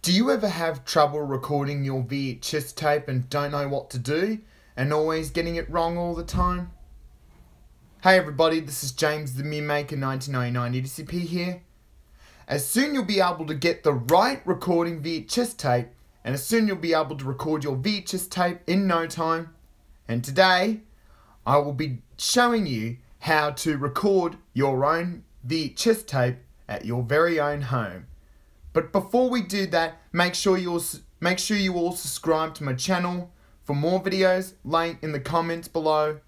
Do you ever have trouble recording your VHS tape and don't know what to do and always getting it wrong all the time? Hey everybody, this is James the Meme Maker 1999 EDCP here. As soon you'll be able to get the right recording VHS tape, and as soon you'll be able to record your VHS tape in no time. And today I will be showing you how to record your own VHS tape at your very own home. But before we do that, make sure you all subscribe to my channel for more videos. Like in the comments below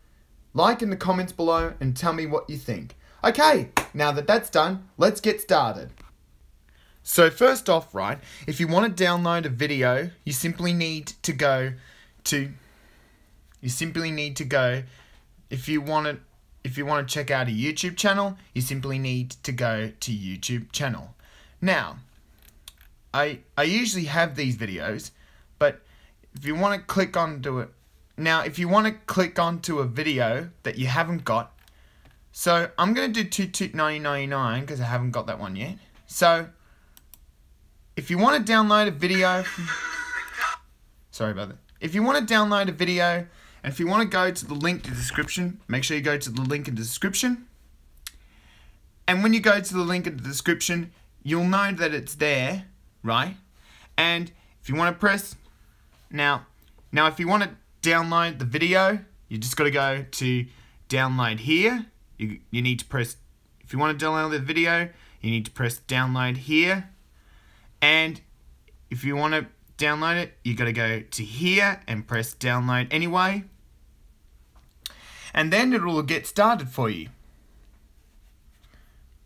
and tell me what you think. Okay, now that that's done, let's get started. So first off, right, if you want to download a video, you simply need to go to if you want to check out a YouTube channel, you simply need to go to YouTube channel. Now, I usually have these videos, but if you want to click onto it, if you want to click onto a video that you haven't got, so I'm going to do Toot 1999 because I haven't got that one yet. So if you want to download a video, sorry about that. If you want to download a video, and if you want to go to the link in the description, make sure you go to the link in the description. And when you go to the link in the description, you'll know that it's there, right? And if you want to press, now if you want to download the video, you just got to go to download here. You need to press, if you want to download the video, you need to press download here. And if you want to download it, you got to go to here and press download anyway. And then it will get started for you.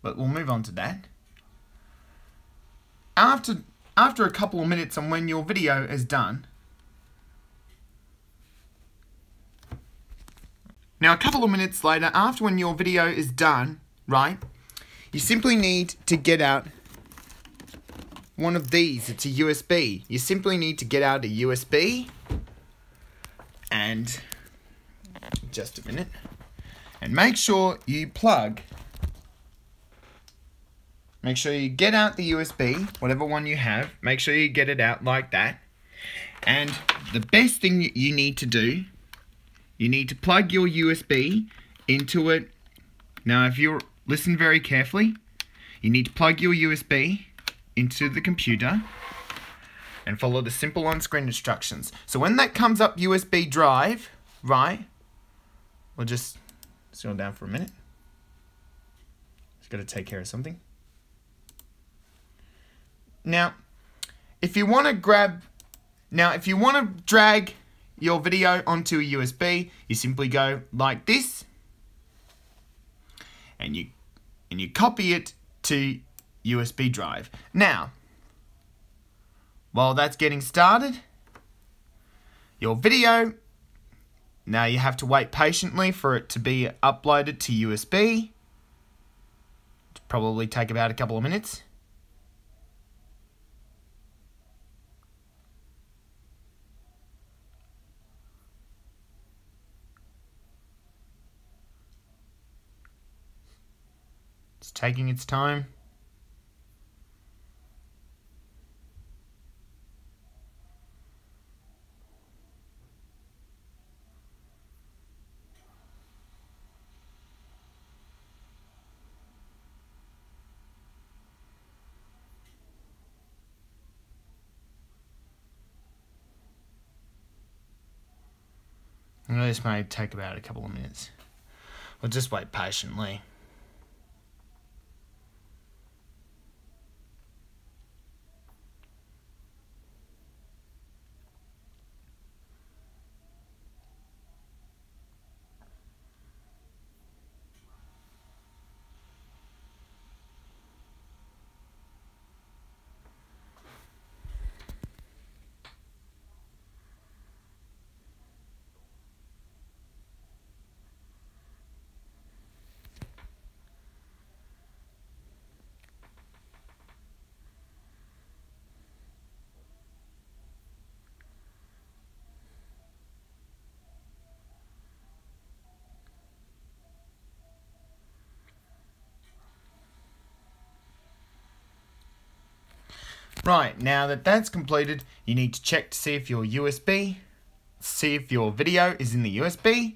But we'll move on to that. After a couple of minutes and when your video is done, now a couple of minutes later, after when your video is done, right, you simply need to get out one of these. It's a USB. You simply need to get out a USB, and just a minute, and make sure you get out the USB, whatever one you have, make sure you get it out like that. And the best thing you need to do, you need to plug your USB into it. Now if you listen very carefully, you need to plug your USB into the computer and follow the simple on-screen instructions. So when that comes up USB drive, right, we'll just scroll down for a minute. Just got to take care of something. Now, if you want to drag your video onto a USB, you simply go like this, and you copy it to USB drive. Now, while that's getting started, your video, now you have to wait patiently for it to be uploaded to USB. It'll probably take about a couple of minutes. It's taking its time. This may take about a couple of minutes. We'll just wait patiently. Right, now that that's completed, you need to check to see if your video is in the USB.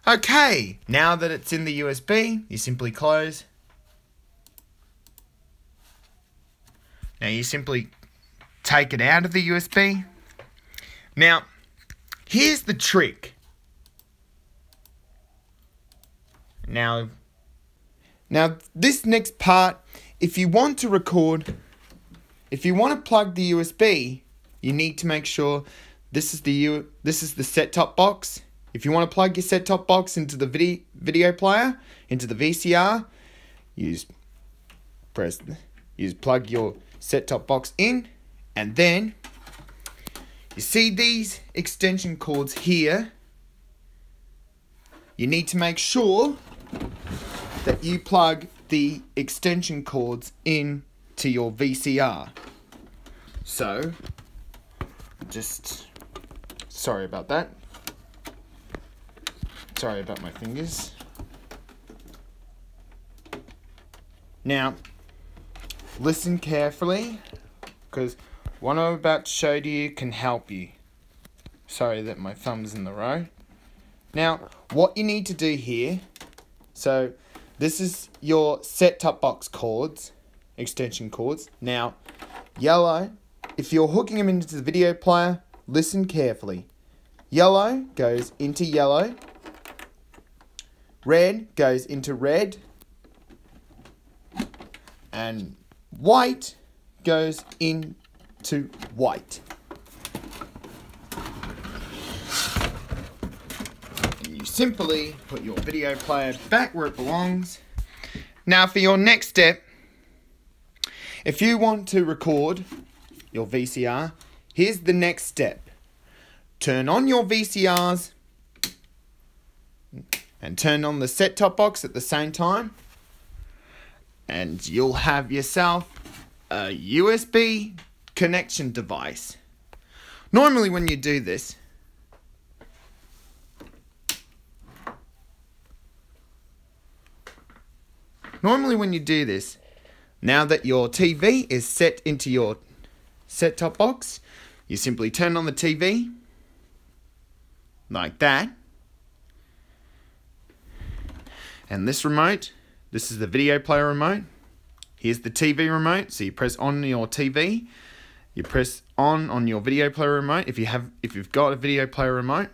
Okay, now that it's in the USB, you simply close. Now you simply take it out of the USB. Now, here's the trick. Now this next part, if you want to record, if you want to plug the USB, you need to make sure this is the set-top box. If you want to plug your set-top box into the video player, into the VCR, plug your set-top box in, and then you see these extension cords here. You need to make sure that you plug the extension cords in to your VCR. So, sorry about that. Sorry about my fingers. Now, listen carefully, because what I'm about to show to you can help you. Sorry that my thumb's in the row. Now, what you need to do here, so this is your set-top box cords, extension cords. Now, yellow, if you're hooking them into the video player, listen carefully. Yellow goes into yellow. Red goes into red. And white goes into white. And you simply put your video player back where it belongs. Now for your next step, if you want to record your VCR, here's the next step. Turn on your VCRs and turn on the set-top box at the same time, and you'll have yourself a USB connection device. Normally when you do this, now that your TV is set into your set-top box, you simply turn on the TV like that. And this remote, this is the video player remote. Here's the TV remote. So you press on your TV. You press on your video player remote if you've got a video player remote.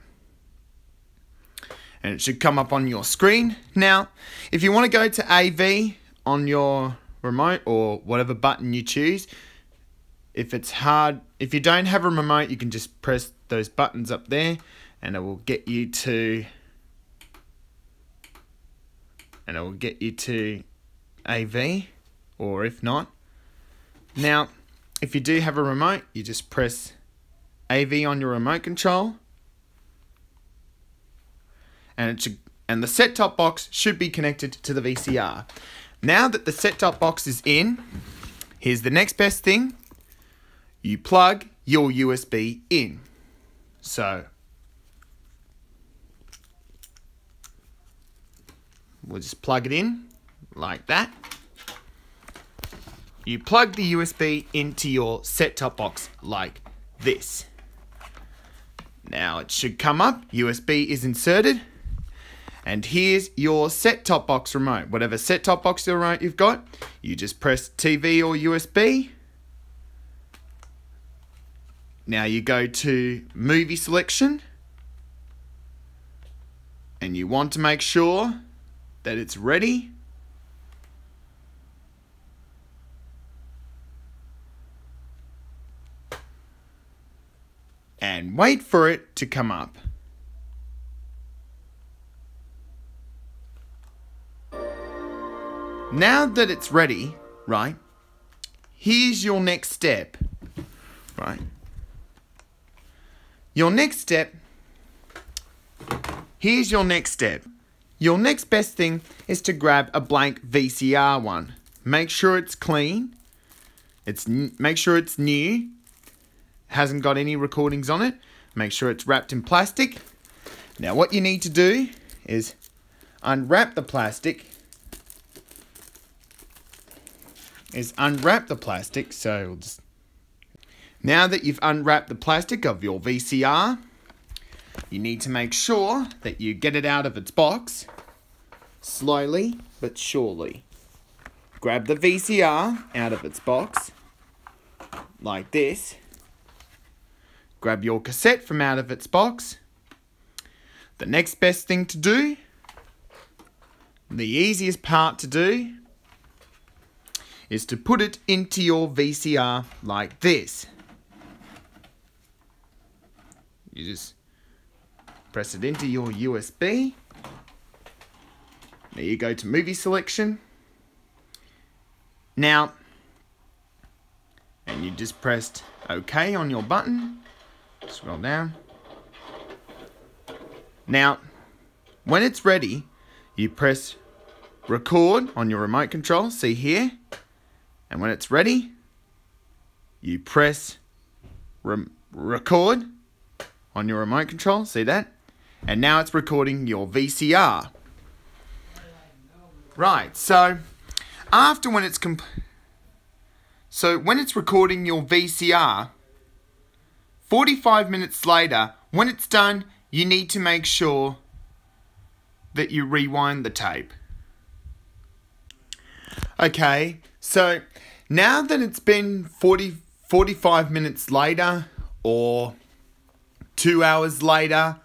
And it should come up on your screen. Now, if you want to go to AV on your remote or whatever button you choose, if you don't have a remote, you can just press those buttons up there and it will get you to AV, or if not. Now, if you do have a remote, you just press AV on your remote control, and the set-top box should be connected to the VCR. Now that the set-top box is in, here's the next best thing. You plug your USB in. So, we'll just plug it in like that. You plug the USB into your set-top box like this. Now it should come up, USB is inserted, and here's your set-top box remote. Whatever set-top box remote you've got, you just press TV or USB. Now you go to movie selection, and you want to make sure that it's ready. And wait for it to come up. Now that it's ready, right, here's your next step, right? Here's your next step. Your next best thing is to grab a blank VCR one. Make sure it's clean. Make sure it's new. Hasn't got any recordings on it. Make sure it's wrapped in plastic. Now what you need to do is unwrap the plastic is unwrap the plastic. So we'll just... Now that you've unwrapped the plastic of your VCR, you need to make sure that you get it out of its box, slowly but surely. Grab the VCR out of its box, like this. Grab your cassette from out of its box. The next best thing to do, the easiest part to do, is to put it into your VCR like this. You just press it into your USB. There you go to movie selection. Now, and you just pressed OK on your button. Scroll down. Now, when it's ready, you press record on your remote control, see here. And when it's ready, you press record on your remote control, see that? And now it's recording your VCR. Right, so when it's recording your VCR, 45 minutes later, when it's done, you need to make sure that you rewind the tape. Okay, so now that it's been 45 minutes later, or 2 hours later,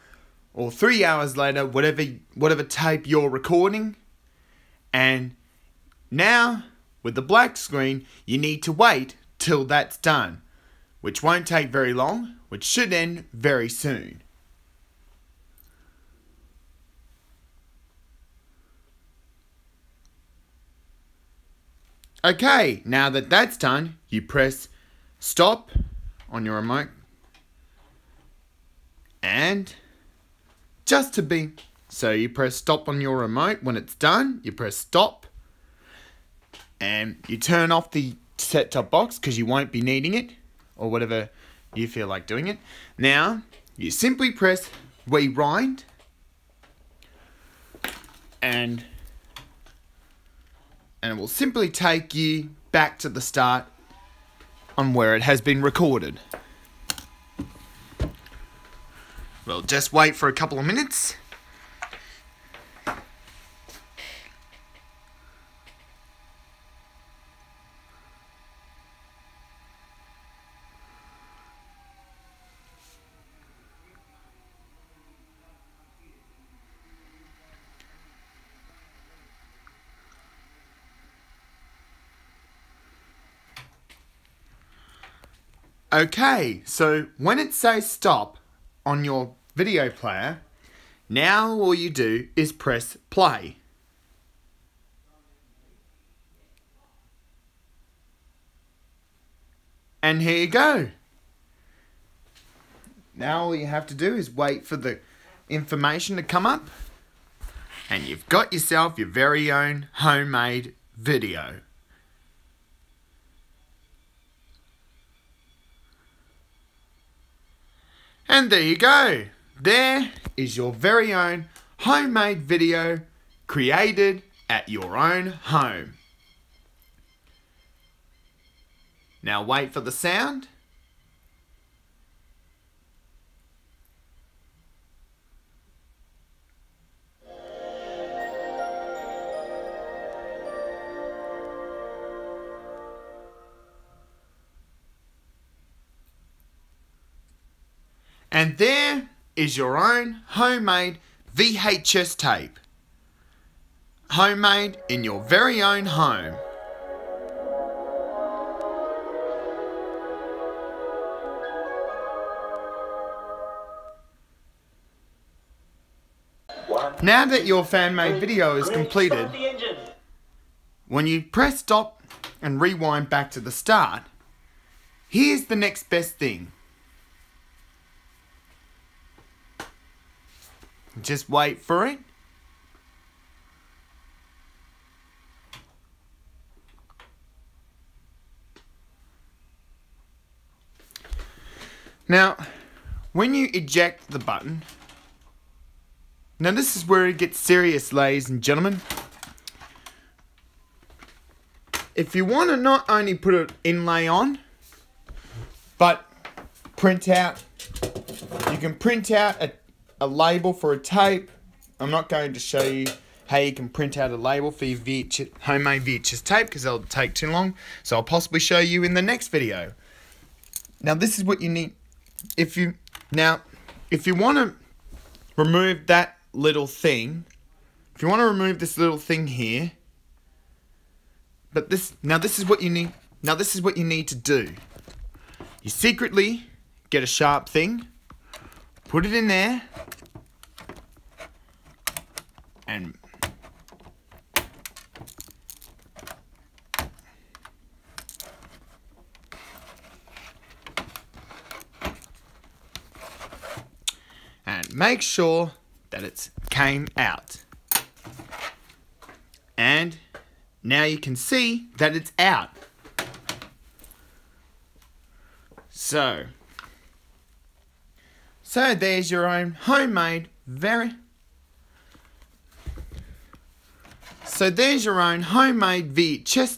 or 3 hours later, whatever tape you're recording, and now with the black screen, you need to wait till that's done, which won't take very long, which should end very soon. Okay, now that that's done, you press stop on your remote. And so you press stop on your remote. When it's done, you press stop. And you turn off the set-top box because you won't be needing it, or whatever you feel like doing it. Now, you simply press rewind. And it will simply take you back to the start on where it has been recorded. We'll just wait for a couple of minutes. Okay, so when it says stop on your video player, now all you do is press play. And here you go. Now all you have to do is wait for the information to come up, and you've got yourself your very own homemade video. And there you go. There is your very own homemade video created at your own home. Now wait for the sound. And there is your own homemade VHS tape. Homemade in your very own home. Now that your fan-made video is completed, when you press stop and rewind back to the start, here's the next best thing. Just wait for it. Now, when you eject the button, now this is where it gets serious, ladies and gentlemen. if you want to not only put an inlay on, but print out, you can print out a label for a tape. I'm not going to show you how you can print out a label for your homemade VHS tape because that'll take too long. So I'll possibly show you in the next video. Now this is what you need. If you want to remove that little thing, if you want to remove this little thing here, but this is what you need. Now this is what you need to do. You secretly get a sharp thing, put it in there, and make sure that it's came out. And now you can see that it's out. So there's your own homemade VHS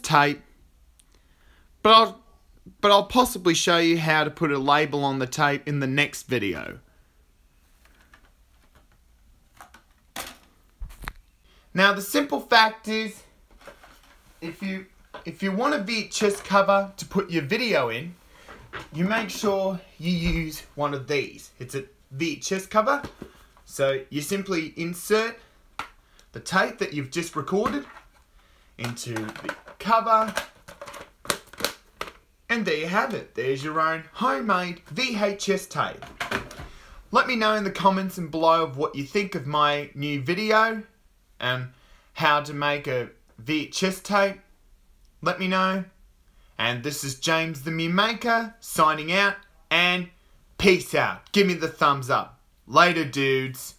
tape. But I'll possibly show you how to put a label on the tape in the next video. Now the simple fact is, if you want a VHS cover to put your video in, you make sure you use one of these. It's a VHS cover. So you simply insert the tape that you've just recorded into the cover, and there you have it. There's your own homemade VHS tape. Let me know in the comments and below of what you think of my new video and how to make a VHS tape. Let me know. And this is James the Meme Maker signing out, and peace out. Give me the thumbs up. Later, dudes.